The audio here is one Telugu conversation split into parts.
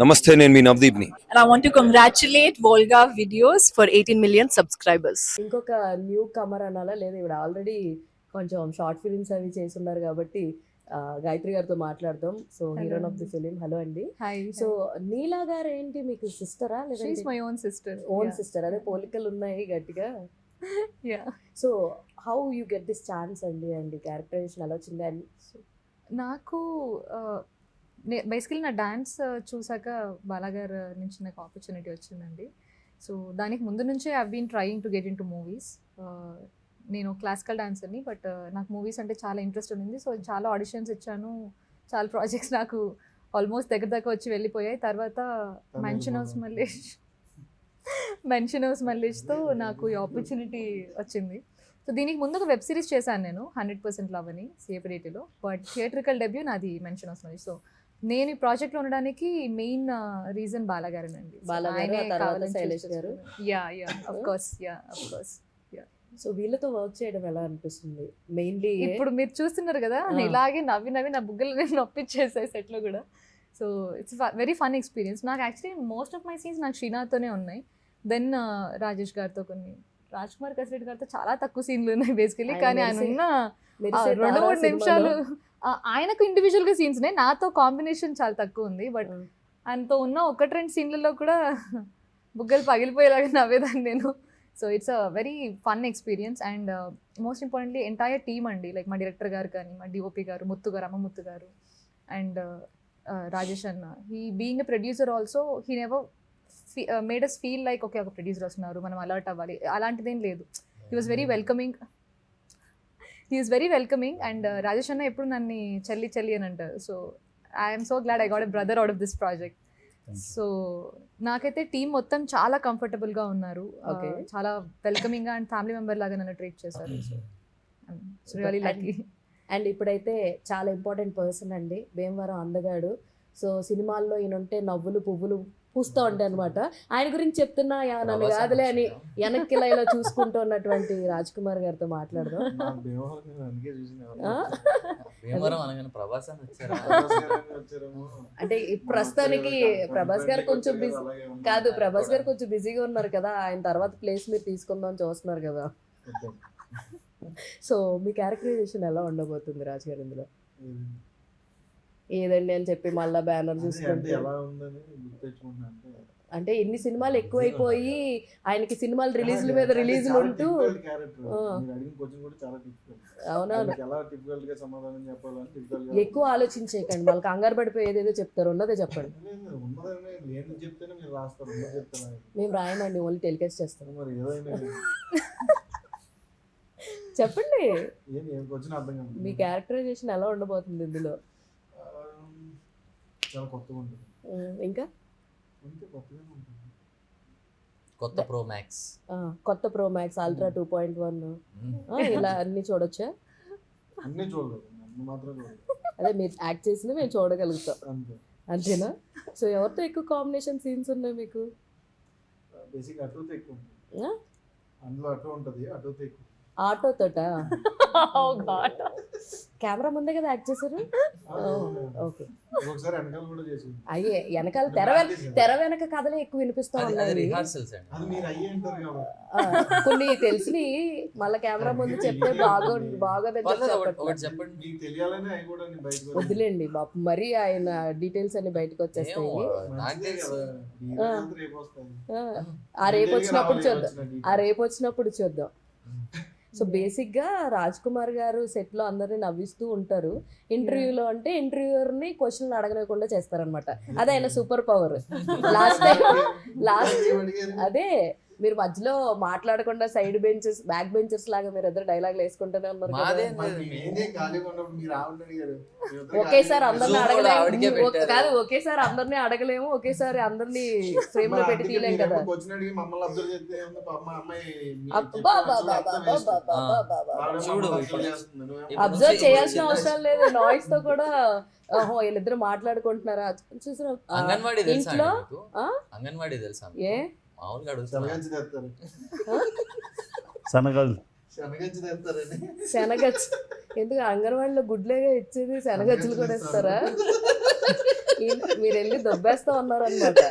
నమస్తే, నేను మీ నవదీప్ని. And I want to congratulate Volga Videos for 18 million subscribers. ఇంకొక న్యూ కమర్ అనాలా లేదా ఇవిడ ఆల్రెడీ కొంచెం షార్ట్ ఫిలిమ్స్ అవి చేస్తున్నారు కాబట్టి గాయత్రి గారితో మాట్లాడదాం. So heroine of the film. Hello అండి. Hi. సో నీలా గారు ఏంటి మీకు సిస్టరా She's లేదా my own sister. Own Yeah. Sister? అదే పోలికలు ఉన్నాయి గట్టిగా. Yeah. So how you get this chance అండి క్యారెక్టరైజేషన్ ఎలా వచ్చింది? అండ్ నాకు బేసికలీ నా డాన్స్ చూసాక బాలాగారు నుంచి నాకు ఆపర్చునిటీ వచ్చిందండి. సో దానికి ముందు నుంచే I been trying to get into movies. నేను క్లాసికల్ డాన్సర్ని, బట్ నాకు మూవీస్ అంటే చాలా ఇంట్రెస్ట్ ఉంది. సో చాలా ఆడిషన్స్ ఇచ్చాను, చాలా ప్రాజెక్ట్స్ నాకు ఆల్మోస్ట్ దగ్గర వచ్చి వెళ్ళిపోయాయి. తర్వాత మెన్షన్ హౌస్ మల్లేష్తో నాకు ఈ ఆపర్చునిటీ వచ్చింది. సో దీనికి ముందు ఒక వెబ్ సిరీస్ చేశాను నేను, 100% లవ్ అని సిఏపీడీటీలో. బట్ థియేట్రికల్ డెబ్యూ నాది మెన్షన్ హౌస్ మల్లేష్. సో నేను ఈ ప్రాజెక్ట్లో ఉండడానికి మెయిన్ రీజన్ బాలాగారేనండి. శైలేష్ గారు. Of course. సో వీళ్ళతో వర్క్ చేయడం ఎలా అనిపిస్తుంది? మెయిన్లీ ఇప్పుడు మీరు చూస్తున్నారు కదా, ఇలాగే నవ్వి నా బుగ్గలు నేను నొప్పించేసాయి సెట్లో కూడా. So it's very fun experience. నాకు actually most of my scenes నాకు శ్రీనాథ్తోనే ఉన్నాయి. దెన్ రాజేష్ గారితో కొన్ని, రాజ్ కుమార్ కసిరెడ్డి గారితో చాలా తక్కువ సీన్లు ఉన్నాయి బేసికలీ. కానీ ఆయన ఉన్న 2-3 నిమిషాలు ఆయనకు ఇండివిజువల్గా సీన్స్ ఉన్నాయి, నాతో కాంబినేషన్ చాలా తక్కువ ఉంది. బట్ ఆయనతో ఉన్న 1-2 సీన్లలో కూడా బుగ్గలు పగిలిపోయేలాగా నవ్వేదాన్ని నేను. So it's a very fun experience. And most importantly entire team అండి, లైక్ మా డైరెక్టర్ గారు కానీ, మా డిఓపి గారు, ముత్తు గారు, అమ్మముత్తు గారు, అండ్ రాజేష్ అన్న. He being a producer also, he never made us feel like okay ఒక ప్రొడ్యూసర్ వస్తున్నారు మనం అలర్ట్ అవ్వాలి, అలాంటిదేం లేదు. He was very welcoming. And Rajesh అన్న ఎప్పుడు నన్ను చెల్లి అని అంటారు. So I'm so glad I got a brother out of this project. So నాకైతే టీం మొత్తం చాలా కంఫర్టబుల్గా ఉన్నారు, చాలా వెల్కమింగ్గా అండ్ ఫ్యామిలీ మెంబర్ లాగా నన్ను ట్రీట్ చేశారు. So really lucky. అండ్ ఇప్పుడైతే చాలా ఇంపార్టెంట్ పర్సన్ అండి, భీమవరం అందగాడు. సో సినిమాల్లో ఈయన ఉంటే నవ్వులు పువ్వులు పూస్తూ ఉంటాయి అనమాట. ఆయన గురించి చెప్తున్నా నన్ను కాదులే అని వెనక్కి ఇలా చూసుకుంటూ ఉన్నటువంటి రాజ్ కుమార్ గారితో మాట్లాడదాం. అంటే ప్రస్తుతానికి ప్రభాస్ గారు కొంచెం బిజీగా ఉన్నారు కదా, ఆయన తర్వాత ప్లేస్ మీరు తీసుకుందాం చూస్తున్నారు కదా. సో మీ క్యారెక్టరైజేషన్ ఎలా ఉండబోతుంది రాజ్ గారు ఇందులో? ఏదండి అని చెప్పి మళ్ళీ బ్యానర్ చూసుకుంటే అంటే ఎన్ని సినిమాలు ఎక్కువైపోయి ఆయనకి సినిమాలు రిలీజ్ల మీద రిలీజ్లు ఉంటూ. అవునవును, ఎక్కువ ఆలోచించేయకండి, మళ్ళీ కంగారు పడిపోయి ఏదేదో చెప్తారు, ఉన్నదే చెప్పండి. మేము రాయమండి, ఓన్లీ టెలికాస్ట్ చేస్తాం. చెప్పండి మీ క్యారెక్టరైజేషన్ ఎలా ఉండబోతుంది ఇందులో? ఇంకా కొత్త ప్రో మ్యాక్స్ అల్ట్రా 2.1 ఇలా అన్ని చూడొచ్చా? అదే మీరు యాక్ట్ చేసింది మేము చూడగలుగుతాం అంతేనా? సో ఎవరితో ఎక్కువ కాంబినేషన్ సీన్స్ ఉన్నాయి మీకు? ఆటోతోట? కెమెరా ముందే కదా యాక్ట్ చేశారు. ఓకే, అయ్యే వెనకాల తెర వెనక కథలే ఎక్కువ వినిపిస్తా ఉన్నాయి. కొన్ని తెలిసి మళ్ళీ కెమెరా ముందు చెప్తే వద్దులేండి బాబు, మరీ ఆయన డీటెయిల్స్ అన్ని బయటకు వచ్చేస్తాయి. రేపు వచ్చినప్పుడు చూద్దాం. సో బేసిక్గా రాజ్ కుమార్ గారు సెట్లో అందరినీ నవ్విస్తూ ఉంటారు. ఇంటర్వ్యూలో అంటే ఇంటర్వ్యూవర్ని క్వశ్చన్లు అడగలేకుండా చేస్తారనమాట. అదే ఆయన సూపర్ పవర్. లాస్ట్ అదే మీరు మధ్యలో మాట్లాడకుండా సైడ్ బెంచెస్ బ్యాక్ బెంచెస్ లాగా మీరు ఇద్దరు డైలాగులు వేసుకుంటూనే ఉన్నారు. ఒకేసారి అందరినీ అడగలేము, ఒకేసారి అందరినీ ఫ్రేమ్ లో పెట్టి తీయలేం కదా. అబ్జర్వ్ చేయాల్సిన అవసరం లేదు, నాయిస్ తో కూడా వీళ్ళిద్దరు మాట్లాడుకుంటున్నారా చూసారా ఇంట్లో? ఏ శనగచ్చు ఎందుకు అంగన్వాడీలో గుడ్లేగా ఇచ్చేది, శనగచ్చులు కూడా ఇస్తారా? మీరు వెళ్ళి దొబ్బేస్తా ఉన్నారు అనమాట.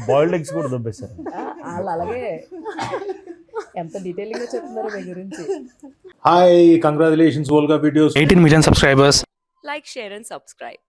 బాయిల్డ్ ఎగ్స్ కూడా దొబ్బేశారు. వాళ్ళు అలాగే ఎంత డీటెయిలింగ్ గా చెప్తున్నారు మీ గురించి. Hi, congratulations, Volga Videos. 18 million subscribers. Like, share and subscribe.